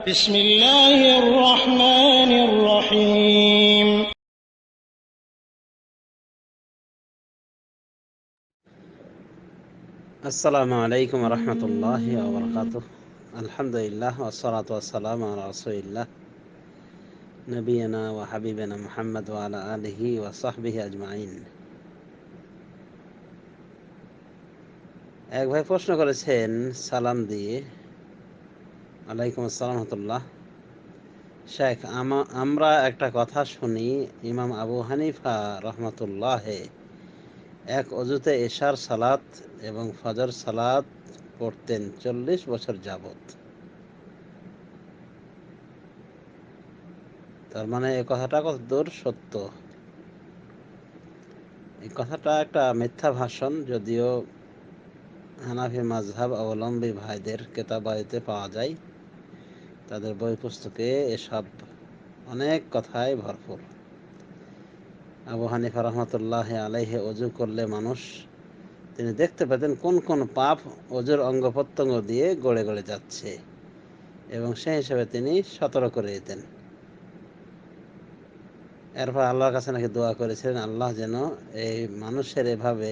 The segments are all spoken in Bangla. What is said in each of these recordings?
بسم الله الرحمن الرحيم আসসালামু আলাইকুম রহমতুল্লাহি ওয়া বারাকাতুহু। আলহামদুলিল্লাহ ওয়াসসালাতু ওয়াসসালামু আলা রাসূলিল্লাহ নবিয়িনা ওয়া হাবিবিনা মুহাম্মদ ওয়া আলা আলিহি ওয়া সাহবিহি আজমাইন। এক ভাই প্রশ্ন করেছেন সালাম দিয়ে, আলাইকুম আসসালাম রহমতুল্লাহ। শেখ, আমরা একটা কথা শুনি, ইমাম আবু হানিফা রহমতুল্লাহ এক অজুতে এশার সালাত এবং ফজর সালাত পড়তেন 40 বছর যাবত। তার মানে এই কথাটা কতদূর সত্য? এই কথাটা একটা মিথ্যা ভাষণ, যদিও হানাফি মাযহাব অবলম্বী ভাইদের কেতাবাইতে পাওয়া যায়। তাদের বই পুস্তকে এসব অনেক কথায় ভরপুর। আবু হানিফা রহমতুল্লাহ আলাইহি অজু করলে তিনি দেখতে পেতেন কোন কোন পাপ অজুর অঙ্গ প্রত্যঙ্গ দিয়ে গড়ে গড়ে যাচ্ছে, এবং সেই হিসেবে তিনি সতর্ক করে দিতেন। এরপর আল্লাহর কাছে নাকি দোয়া করেছিলেন, আল্লাহ যেন এই মানুষের এভাবে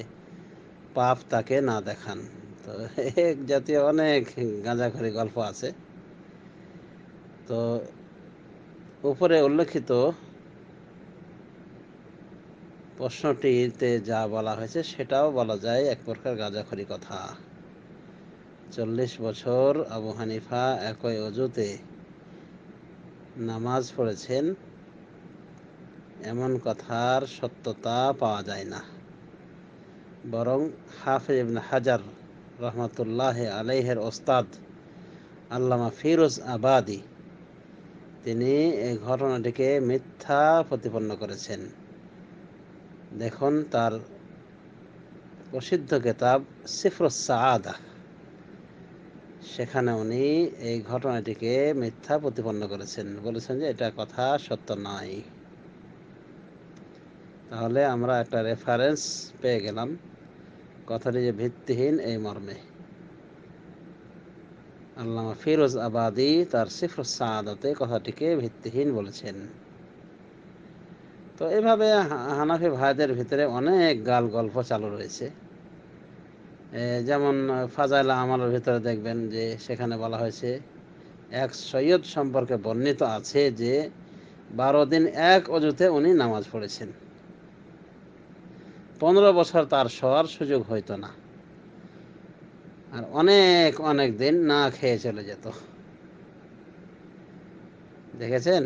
পাপ তাকে না দেখান। তো এক জাতীয় অনেক গাঁজাখড়ি গল্প আছে। তো উপরে উল্লেখিত প্রশ্নটিতে যা বলা হয়েছে সেটাও বলা যায় এক প্রকার গাঁজাখড়ি কথা। 40 বছর আবু হানিফা একই অজুতে নামাজ পড়েছেন, এমন কথার সত্যতা পাওয়া যায় না। বরং হাফিজ ইবনে হাজার রহমতুল্লাহ আলাইহের ওস্তাদ আল্লামা ফিরোজ আবাদি তিনি এই ঘটনাটিকে মিথ্যা প্রতিপন্ন করেছেন। দেখুন তার প্রসিদ্ধ কিতাব সিফরুস সাআদা, সেখানে উনি এই ঘটনাটিকে মিথ্যা প্রতিপন্ন করেছেন, বলেছেন যে এটা কথা সত্য নয়। তাহলে আমরা একটা রেফারেন্স পেয়ে গেলাম কথাটি যে ভিত্তিহীন এই মর্মে। আল্লামা ফিরোজ আবাদি তার সিফরুস সাআদাতে কথাটিকে ভিত্তিহীন বলেছেন। তো এভাবে হানাফি ভাইদের ভিতরে অনেক গাল গল্প চালু রয়েছে। যেমন ফাজাইল আমালের ভিতরে দেখবেন যে সেখানে বলা হয়েছে এক সৈয়দ সম্পর্কে বর্ণিত আছে যে 12 দিন এক অজুতে উনি নামাজ পড়েছেন, 15 বছর তার শোয়ার সুযোগ হইতো না, আর অনেক অনেক দিন না খেয়ে চলে যেত। দেখেছেন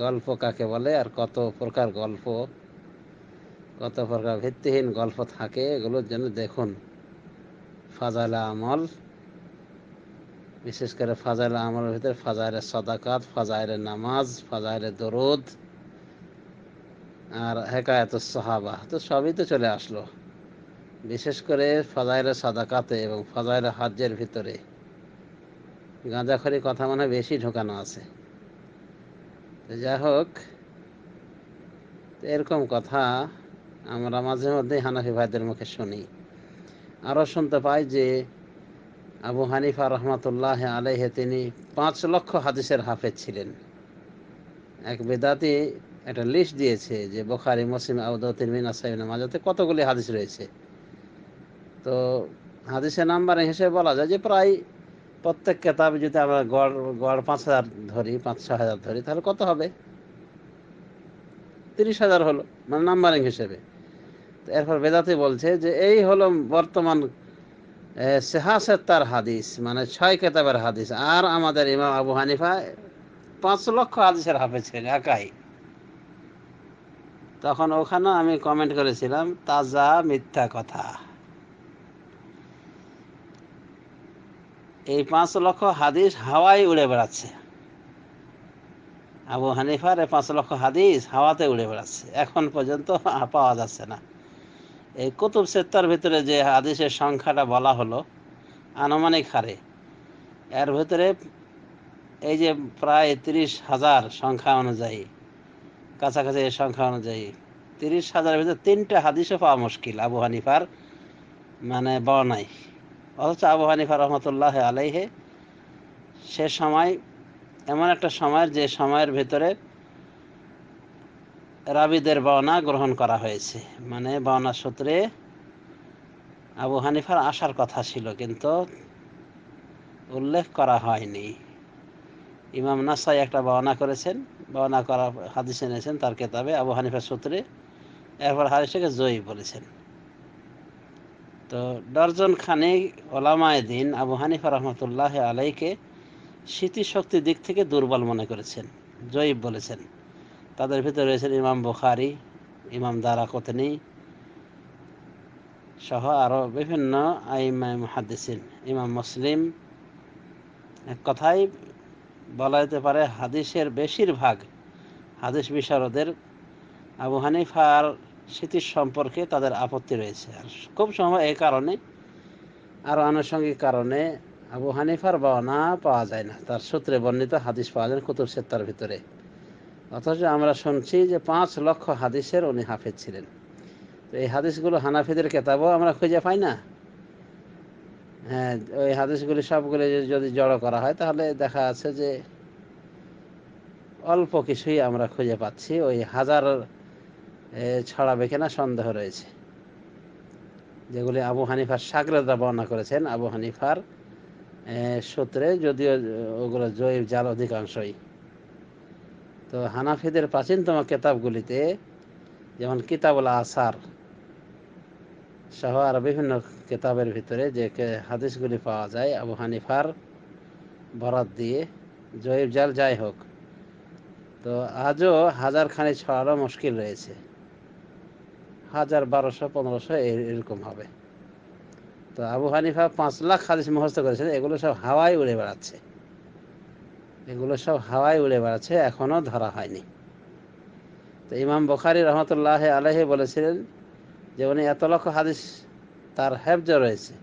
গল্প কাকে বলে, আর কত প্রকার গল্প, কত প্রকার ভিত্তিহীন গল্প থাকে। এগুলোর জন্য দেখুন ফাজাইল আমল, বিশেষ করে ফাজাইল আমলের ভিতরে ফাজাইলে সাদাকাত, ফাজাইলে নামাজ, ফাজাইলে দরুদ আর হেকায়াতুস সাহাবা, তো সবই তো চলে আসলো। বিশেষ করে ফাজাইলে সাদাকাতে এবং ফাজাইলে হজ্জের ভিতরে গাঁজাখড়ি কথা মনে বেশি ঢোকানো আছে। যাই হোক, এরকম কথা আমরা মাঝে মধ্যে হানাফি ভাইদের মুখে শুনি। আরও শুনতে পাই যে আবু হানিফা রহমতুল্লাহ আলাইহি তিনি 5 লক্ষ হাদিসের হাফেজ ছিলেন। এক বেদাতি একটা লিস্ট দিয়েছে যে বুখারী, মুসলিম, আবু দাউদ, তিরমিজি, নাসাঈ, ইবনে মাজাহতে কতগুলি হাদিস রয়েছে। তো হাদিসের নাম্বারিং হিসেবে বলা যায় যে প্রায় প্রত্যেক কেতাবে যদি আমরা গড় 5,000 ধরি, 5-6,000 ধরি, তাহলে কত হবে? 30,000 হলো, মানে নাম্বারিং হিসেবে। তো এরপর বেদাতি বলছে যে এই হলো বর্তমান সেহাসেত্তার হাদিস, মানে 6 কেতাবের হাদিস, আর আমাদের ইমাম আবু হানিফা 5 লক্ষ হাদিসের হাফেজ ছিলেন একাই। তখন ওখানে আমি কমেন্ট করেছিলাম, তাজা মিথ্যা কথা। এই 5 লক্ষ হাদিস হাওয়ায় উড়ে বেড়াচ্ছে। আবু হানিফার 5 লক্ষ হাদিস হাওয়াতে উড়ে বেড়াচ্ছে, এখন পর্যন্ত পাওয়া যাচ্ছে না। এই কুতুব সিত্তার ভিতরে যে হাদিসের সংখ্যাটা বলা হলো আনুমানিক হারে, এর ভিতরে এই যে প্রায় 30,000 সংখ্যা অনুযায়ী, কাছাকাছি এই সংখ্যা অনুযায়ী 30,000-এর ভিতরে 3টে হাদিসও পাওয়া মুশকিল আবু হানিফার মানে বর্ণায়। অথচ আবু হানিফা রহমতুল্লাহ আলাইহি সে সময় এমন একটা সময়ের যে সময়ের ভেতরে রাবিদের বর্ণনা গ্রহণ করা হয়েছে, মানে বর্ণনা সূত্রে আবু হানিফার আসার কথা ছিল কিন্তু উল্লেখ করা হয়নি। ইমাম নাসাই একটা বর্ণনা করেছেন, বর্ণনা করা হাদিস এনেছেন তার কিতাবে আবু হানিফার সূত্রে, এরপর হাদিসটাকে জয়ীফ বলেছেন। তো ডর্জন খানেক ওলামায়ে দিন আবু হানিফা রহমতুল্লাহ আলাইকে স্মৃতিশক্তির দিক থেকে দুর্বল মনে করেছেন, জয়ীফ বলেছেন। তাদের ভিতরে রয়েছেন ইমাম বুখারী, ইমাম দারাকুতনী সহ আরও বিভিন্ন আইমায়ে মুহাদ্দিসিন, ইমাম মুসলিম। এক কথায় বলা যেতে পারে হাদিসের বেশিরভাগ হাদিস বিশারদের আবু হানিফার স্মৃতির সম্পর্কে তাদের আপত্তি রয়েছে। আর খুব সময় এই কারণে, আরও আনুষঙ্গিক কারণে আবু হানিফার বর্ণনা পাওয়া যায় না, তার সূত্রে বর্ণিত হাদিস পাওয়া যায় কুতুব সিত্তার ভিতরে। অথচ আমরা শুনছি যে 5 লক্ষ হাদিসের উনি হাফেজ ছিলেন। তো এই হাদিসগুলো হানাফিদের কেতাবও আমরা খুঁজে পাই না। হ্যাঁ, ওই হাদিসগুলি সবগুলি যদি জড়ো করা হয় তাহলে দেখা যাচ্ছে যে অল্প কিছুই আমরা খুঁজে পাচ্ছি, ওই হাজার ছড়াবে কিনা সন্দেহ রয়েছে। যেগুলি আবু হানিফার শাগরেদরা বর্ণনা করেছেন আবু হানিফার সূত্রে, যদিও ওগুলো জয়ীফ জাল অধিকাংশই। তো হানাফিদের প্রাচীনতম কেতাবগুলিতে যেমন কিতাবুল আসার সহ আর বিভিন্ন কেতাবের ভিতরে যে হাদিসগুলি পাওয়া যায় আবু হানিফার বরাত দিয়ে, জয়ীফ জাল যাই হোক, তো আজও হাজার খানি ছড়ানো মুশকিল রয়েছে, 1000, 1200, 1500 এরকম হবে। তো আবু হানিফা 5 লাখ হাদিস মুখস্থ করেছেন, এগুলো সব হাওয়ায় উড়ে বেড়াচ্ছে, এগুলো সব হাওয়ায় উড়ে বেড়াচ্ছে, এখনও ধরা হয়নি। তো ইমাম বুখারী রহমতুল্লাহ আলাইহি বলেছিলেন যে উনি এত লক্ষ হাদিস তার হেফজ রয়েছে,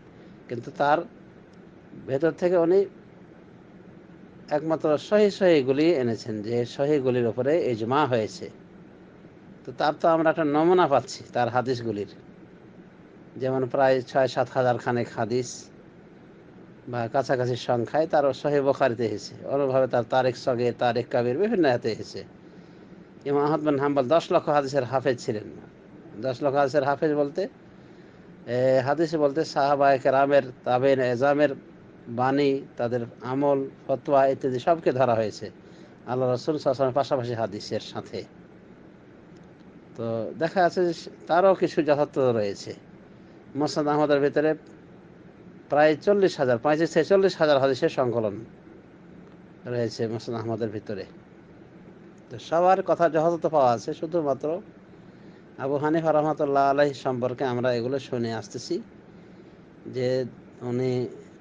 কিন্তু তার ভেতর থেকে উনি একমাত্র সহিগুলি এনেছেন, যে সহিগুলির উপরে ইজমা হয়েছে। তো তার তো আমরা একটা নমুনা পাচ্ছি তার হাদিসগুলির, যেমন প্রায় 6-7 হাজার খানেক হাদিস বা কাছাকাছি সংখ্যায় তার সহিহ বুখারীতে এসেছে। অনুভাবে তার তারিখ সগীর, তারিখ কাবির বিভিন্ন হাতে এসেছে। ইমাম আহমদ বিন হাম্বল 10 লক্ষ হাদিসের হাফেজ ছিলেন। 10 লক্ষ হাদিসের হাফেজ বলতে হাদিসে বলতে সাহাবায়ে কেরামের, তাবেঈন এজামের বাণী, তাদের আমল, ফতোয়া ইত্যাদি সবকে ধরা হয়েছে আল্লাহ রাসূল সাল্লাল্লাহু আলাইহি ওয়াসাল্লামের পাশাপাশি হাদিসের সাথে। তো দেখা যাচ্ছে যে তারও কিছু যথার্থতা রয়েছে। মুসনাদ আহমদের ভিতরে প্রায় 40,000, 35 থেকে 40,000 হাদিসের সংকলন রয়েছে মুসনাদ আহমদের ভিতরে। তো সবার কথা যথাযথ পাওয়া আছে, শুধুমাত্র আবু হানিফা রহমতুল্লাহ আলাইহি সম্পর্কে আমরা এগুলো শুনে আসতেছি যে উনি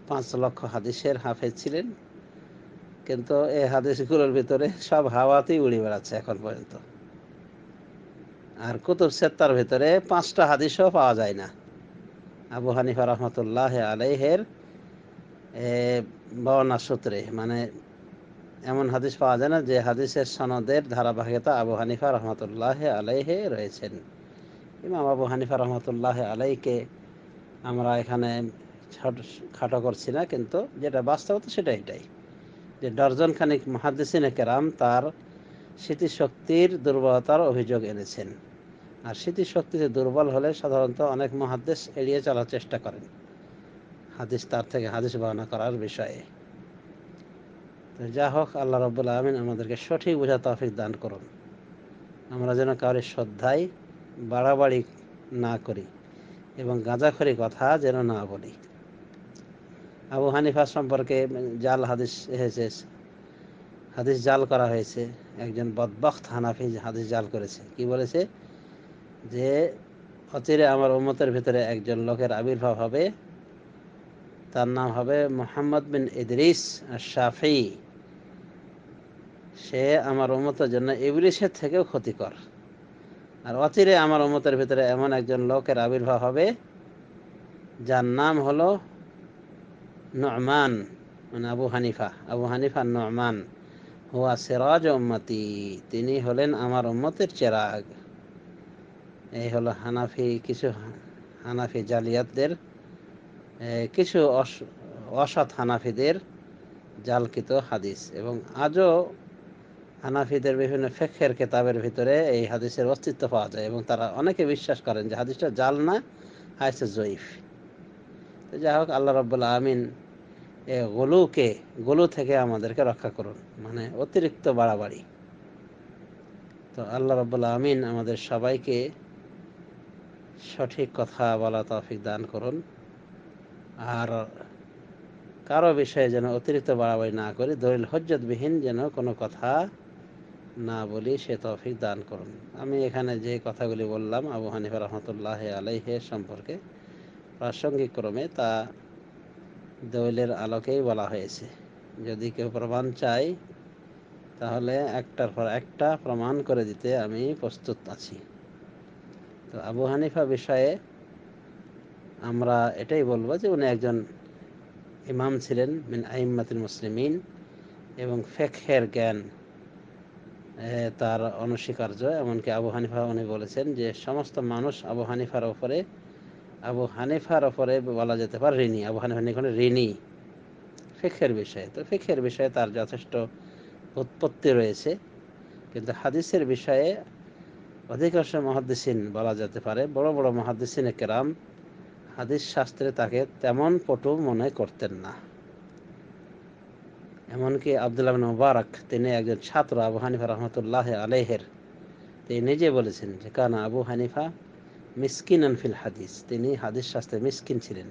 5 লক্ষ হাদিসের হাফেজ ছিলেন, কিন্তু এই হাদিসগুলোর ভিতরে সব হাওয়াতেই উড়ে বেড়াচ্ছে এখন পর্যন্ত। আর কুতুব সিত্তার ভিতরে 5টা হাদিসও পাওয়া যায় না আবু হানিফা রহমতুল্লাহ আলাইহের বর্ণনা সূত্রে, মানে এমন হাদিস পাওয়া যায় না যে হাদিসের সনদের ধারাবাহিকতা আবু হানিফা রহমতুল্লাহ আলাইহে রয়েছেন। ইমাম আবু হানিফা রহমতুল্লাহ আলাইকে আমরা এখানে খাটো করছি না, কিন্তু যেটা বাস্তবতা সেটা এটাই যে ডর্জন খানিক মুহাদ্দিসিনে কেরাম তার স্মৃতিশক্তির দুর্বলতার অভিযোগ এনেছেন। আর স্মৃতিশক্তিতে দুর্বল হলে সাধারণত অনেক মুহাদ্দিস এড়িয়ে চলার চেষ্টা করেন হাদিস, তার থেকে হাদিস বর্ণনা করার বিষয়ে। তো যা হোক, আল্লাহ রাব্বুল আলামিন আমাদেরকে সঠিক বোঝার তৌফিক দান করুন। আমরা যেন কারোর শ্রদ্ধায় বাড়াবাড়ি না করি এবং গাঁজাখড়ি কথা যেন না বলি। আবু হানিফা সম্পর্কে জাল হাদিস এসেছে, হাদিস জাল করা হয়েছে। একজন বদবখত হানাফি হাদিস জাল করেছে। কি বলেছে? যে অচিরে আমার উম্মতের ভিতরে একজন লোকের আবির্ভাব হবে, তার নাম হবে মুহাম্মদ বিন ইদরিস আশ-শাফিঈ। সে আমার উম্মতের জন্য ইবলিসের থেকেও ক্ষতিকর। আর অচিরে আমার উম্মতের ভিতরে এমন একজন লোকের আবির্ভাব হবে যার নাম হলো নু'মান, মানে আবু হানিফা নু'মান। হুয়া সিরাজ উম্মতি, তিনি হলেন আমার উম্মতের চেরাগ। এই হলো কিছু হানাফি জালিয়াতদের, কিছু অসৎ হানাফিদের জালকৃত হাদিস। এবং আজও হানাফিদের বিভিন্ন ফিকহের কিতাবের ভিতরে এই হাদিসের অস্তিত্ব পাওয়া যায়, এবং তারা অনেকে বিশ্বাস করেন যে হাদিসটা জাল না, হাদিসটা জয়ীফ। তো যাই হোক, আল্লাহ রাব্বুল আমিন এ গলু থেকে আমাদেরকে রক্ষা করুন, মানে অতিরিক্ত বাড়াবাড়ি। তো আল্লাহ রাব্বুল আমিন আমাদের সবাইকে সঠিক কথা বলা তৌফিক দান করুন, আর কারো বিষয়ে যেন অতিরিক্ত বাড়াবাড়ি না করি, দলিল হজ্জতবিহীন যেন কোনো কথা না বলি, সে তৌফিক দান করুন। আমি এখানে যে কথাগুলি বললাম আবু হানিফা রহমতুল্লাহ আলাইহি সম্পর্কে, প্রাসঙ্গিক ক্রমে তা দলিলের আলোকেই বলা হয়েছে। যদি কেউ প্রমাণ চায় তাহলে একটার পর একটা প্রমাণ করে দিতে আমি প্রস্তুত আছি। তো আবু হানিফা বিষয়ে আমরা এটাই বলবো যে উনি একজন ইমাম ছিলেন মিন আইম্মাতুল মুসলিমিন, এবং ফিকহের জ্ঞান তার অনস্বীকার্য। এমনকি আবু হানিফা উনি বলেছেন যে সমস্ত মানুষ আবু হানিফার ওপরে বলা যেতে পারে ঋণী। আবু হানিফা নিকটে ঋণী ফিকহের বিষয়ে। তো ফিকহের বিষয়ে তার যথেষ্ট উৎপত্তি রয়েছে, কিন্তু হাদিসের বিষয়ে অধিকাংশ মুহাদ্দিসিন বলা যেতে পারে বড় বড় মুহাদ্দিসিনে কেরাম হাদিস শাস্ত্রে তাকে তেমন পটু মনে করতেন না। এমনকি আব্দুল্লাহ বিন মুবারক, তিনি একজন ছাত্র আবু হানিফা রহমতুল্লাহ আলাইহের, তিনি নিজে বলেছেন যে কানা আবু হানিফা মিসকিনান ফিল হাদিস, তিনি হাদিস শাস্ত্রে মিসকিন ছিলেন।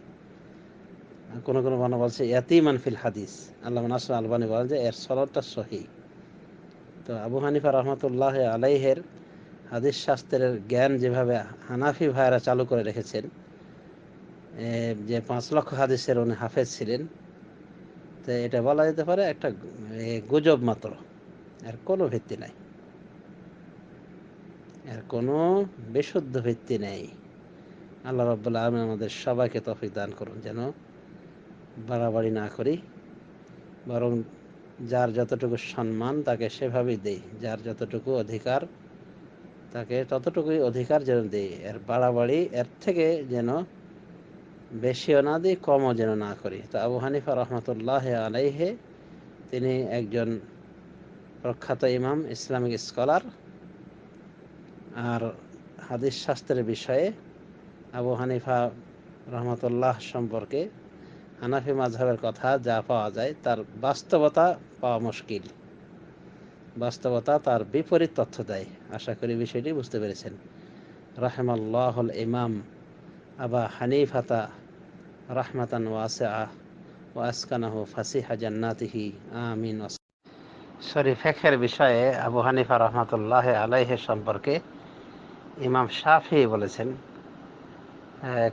কোনো কোনো বর্ণনা বলছে ইয়াতিমান ফিল হাদিস। আল্লামা নাসর আলবানী বলেন যে এর সনদটা সহিহ। তো আবু হানিফা রহমতুল্লাহ আলাইহের হাদিস শাস্ত্রের জ্ঞান যেভাবে হানাফি ভাইয়েরা চালু করে রেখেছেন, যে 5 লক্ষ হাদিসের উনি হাফেজ ছিলেন, তো এটা বলা যেতে পারে একটা গুজব মাত্র, এর কোনো ভিত্তি নাই, এর কোনো বিশুদ্ধ ভিত্তি নেই। আল্লাহ রাব্বুল আলামিন আমাদের সবাইকে তৌফিক দান করুন যেন বাড়াবাড়ি না করি, বরং যার যতটুকু সম্মান তাকে সেভাবেই দেই, যার যতটুকু অধিকার তাকে ততটুকুই অধিকার যেন দেই। এর বাড়াবাড়ি এর থেকে যেন বেশিও না দিই, কমও যেন না করি। তো আবু হানিফা রহমতুল্লাহ আলাইহে, তিনি একজন প্রখ্যাত ইমাম, ইসলামিক স্কলার। আর হাদিস শাস্ত্রের বিষয়ে আবু হানিফা রহমতুল্লাহ সম্পর্কে হানাফি মাযহাবের কথা যা পাওয়া যায় তার বাস্তবতা পাওয়া মুশকিল, বাস্তবতা তার বিপরীত তথ্য দেয়। আশা করি বিষয়টি বুঝতে পেরেছেন। রাহিমাল্লাহুল ইমাম আবা হানিফাতা রাহমাতান ওয়াসিআ ওয়া আসকানাহু ফাসিহা জান্নাতিহি আমিন। ফিকহের বিষয়ে আবু হানিফা রহমতুল্লাহ আলাইহি সম্পর্কে ইমাম শাফি বলেছেন,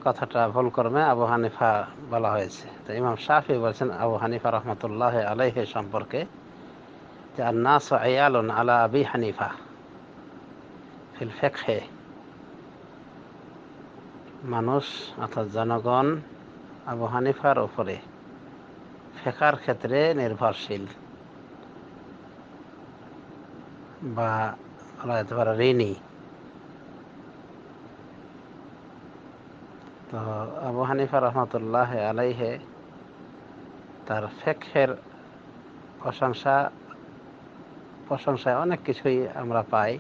কথাটা ভুল ক্রমে আবু হানিফা বলা হয়েছে। তো ইমাম শাফি বলেছেন আবু হানিফা রহমতুল্লাহ আলাইহি সম্পর্কে যে আন-নাসু আয়ালুন আলা আবি হানিফা ফিল ফিকহে, মানুষ অর্থাৎ জনগণ আবু হানিফার উপরে ফিকহের ক্ষেত্রে নির্ভরশীল বা বলা যেতে পারে ঋণী। তো আবু হানিফা রহমতুল্লাহ আলাইহে তার ফিকহের প্রশংসায় অনেক কিছুই আমরা পাই,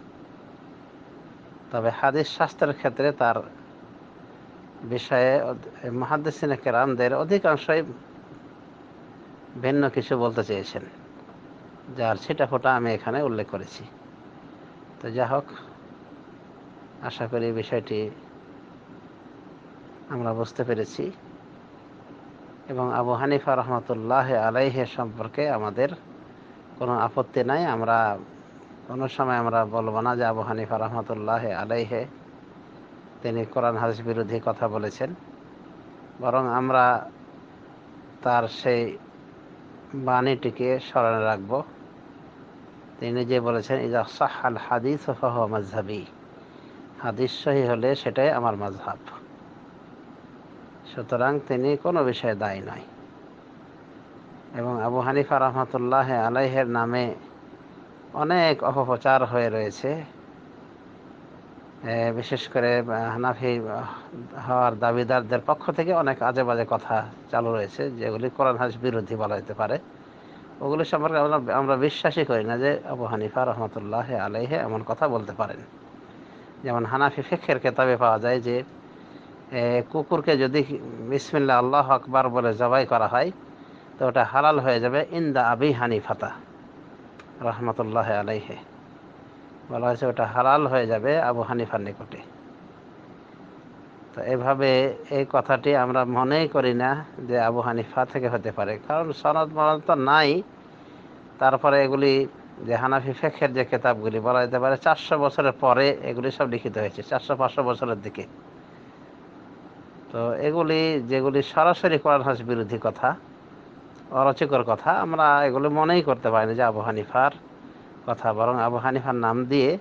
তবে হাদিস শাস্ত্রের ক্ষেত্রে তার বিষয়ে মুহাদ্দিসিনে কেরামদের অধিকাংশই ভিন্ন কিছু বলতে চেয়েছেন, যার ছিটাফোঁটা আমি এখানে উল্লেখ করেছি। তো যাই হোক, আশা করি বিষয়টি আমরা বুঝতে পেরেছি, এবং আবু হানিফা রহমতুল্লাহ আলাইহে সম্পর্কে আমাদের কোনো আপত্তি নাই। আমরা কোনো সময় আমরা বলবো না যে আবু হানিফা রহমতুল্লাহ আলাইহে তিনি কোরআন হাদিস বিরোধী কথা বলেছেন, বরং আমরা তার সেই বাণীটিকে স্মরণে রাখব। তিনি নিজে বলেছেন ইজা সাহহাল হাদিস ফাহুয়া মাযহাবি, হাদিস সহিহ হলে সেটাই আমার মাযহাব। সুতরাং তিনি কোনো বিষয়ে দায়ী নয়। এবং আবু হানিফা রহমতুল্লাহ আলাইহের নামে অনেক অপপ্রচার হয়ে রয়েছে, বিশেষ করে হানাফি হওয়ার দাবিদারদের পক্ষ থেকে অনেক আজে বাজে কথা চালু রয়েছে, যেগুলি কোরআন হাদিস বিরোধী বলা যেতে পারে। ওগুলি সম্পর্কে আমরা বিশ্বাসই করি না যে আবু হানিফা রহমতুল্লাহ আলাইহে এমন কথা বলতে পারেন। যেমন হানাফি ফিকহের কিতাবে পাওয়া যায় যে কুকুরকে যদি বিসমিল্লাহ আল্লাহু আকবার বলে জবাই করা হয় তো ওটা হালাল হয়ে যাবে ইনদা আবি হানিফাতা রহমতুল্লাহ আলাইহে। বলা হয়েছে ওটা হালাল হয়ে যাবে আবু হানিফার নিকটে। তো এভাবে এই কথাটি আমরা মনেই করি না যে আবু হানিফা থেকে হতে পারে, কারণ সনদ মনদ তো নাই। তারপরে এগুলি যে হানাফি ফিকহের যে কিতাবগুলি বলা যেতে পারে 400 বছরের পরে এগুলি সব লিখিত হয়েছে, 400-500 বছরের দিকে। তো এগুলি যেগুলি সরাসরি কোরআন হাদিস বিরোধী কথা, অরচিকর কথা, আমরা এগুলো মনেই করতে পারি না যে আবু হানিফার কথা। বরং আবু হানিফার নাম দিয়ে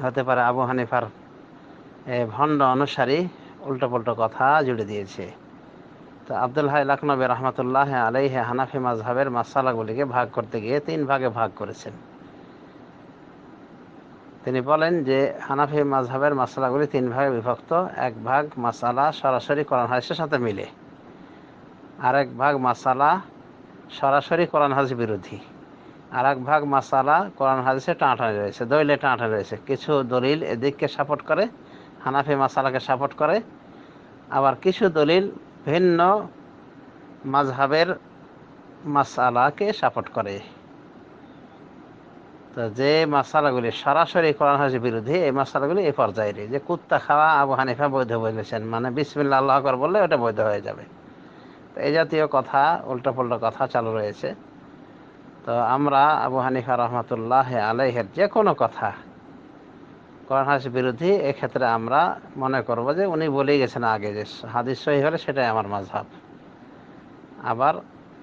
হতে পারে আবু হানিফার ভণ্ড অনুসারী উল্টোপাল্টো কথা জুড়ে দিয়েছে। তো আব্দুল হাই লাখনবী রহমতুল্লাহ আলাইহি হানাফি মাযহাবের মাসালাগুলিকে ভাগ করতে গিয়ে 3 ভাগে ভাগ করেছেন। তিনি বলেন যে হানাফি মাযহাবের মাসালাগুলি 3 ভাগে বিভক্ত। 1 ভাগ মাসালা সরাসরি কোরআন হাদিসের সাথে মিলে, আর 1 ভাগ মাসালা সরাসরি কোরআন হাদিস বিরোধী, আর 1 ভাগ মাসালা কোরআন হাদিসে টানাটানি রয়েছে, দলিলে টানাটানি রয়েছে। কিছু দলিল এদিককে সাপোর্ট করে, হানাফি মাসালাকে সাপোর্ট করে, আবার কিছু দলিল ভিন্ন মাযহাবের মাসালাকে সাপোর্ট করে। তো যে মাসালাগুলি সরাসরি কোরআন হাদিস বিরোধী, এই মাসালাগুলি এই পর্যায়ের, যে কুত্তা খাওয়া আবু হানিফা বৈধ বলেছেন, মানে বিসমিল্লাহ আল্লাহু আকবার বললে ওটা বৈধ হয়ে যাবে। তো এই জাতীয় কথা, উল্টোপাল্টা কথা চালু রয়েছে। তো আমরা আবু হানিফা রহমতুল্লাহ আলাইহের যে কোনো কথা কোরআন হাদিস বিরোধী, এক্ষেত্রে আমরা মনে করব যে উনি বলেই গেছেন আগে যে হাদিস সহিহ হলে সেটাই আমার মাযহাব। আবার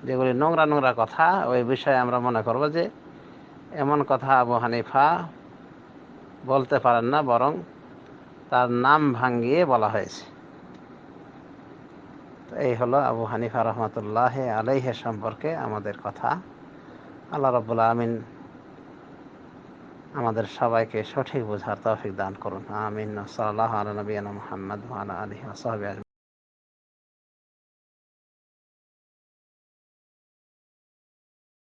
যেগুলি নোংরা নোংরা কথা, ওই বিষয়ে আমরা মনে করব যে এমন কথা আবু হানিফা বলতে পারেন না, বরং তার নাম ভাঙিয়ে বলা হয়েছে। তো এই হলো আবু হানিফা রহমতুল্লাহ আলাইহি সম্পর্কে আমাদের কথা। আল্লাহ রাব্বুল আমিন আমাদের সবাইকে সঠিক বোঝার তৌফিক দান করুন। আমিন। সাল্লাল্লাহু আলা নবিয়িনা মুহাম্মদ ওয়া আলা আলিহি ওয়া সাহবিহি।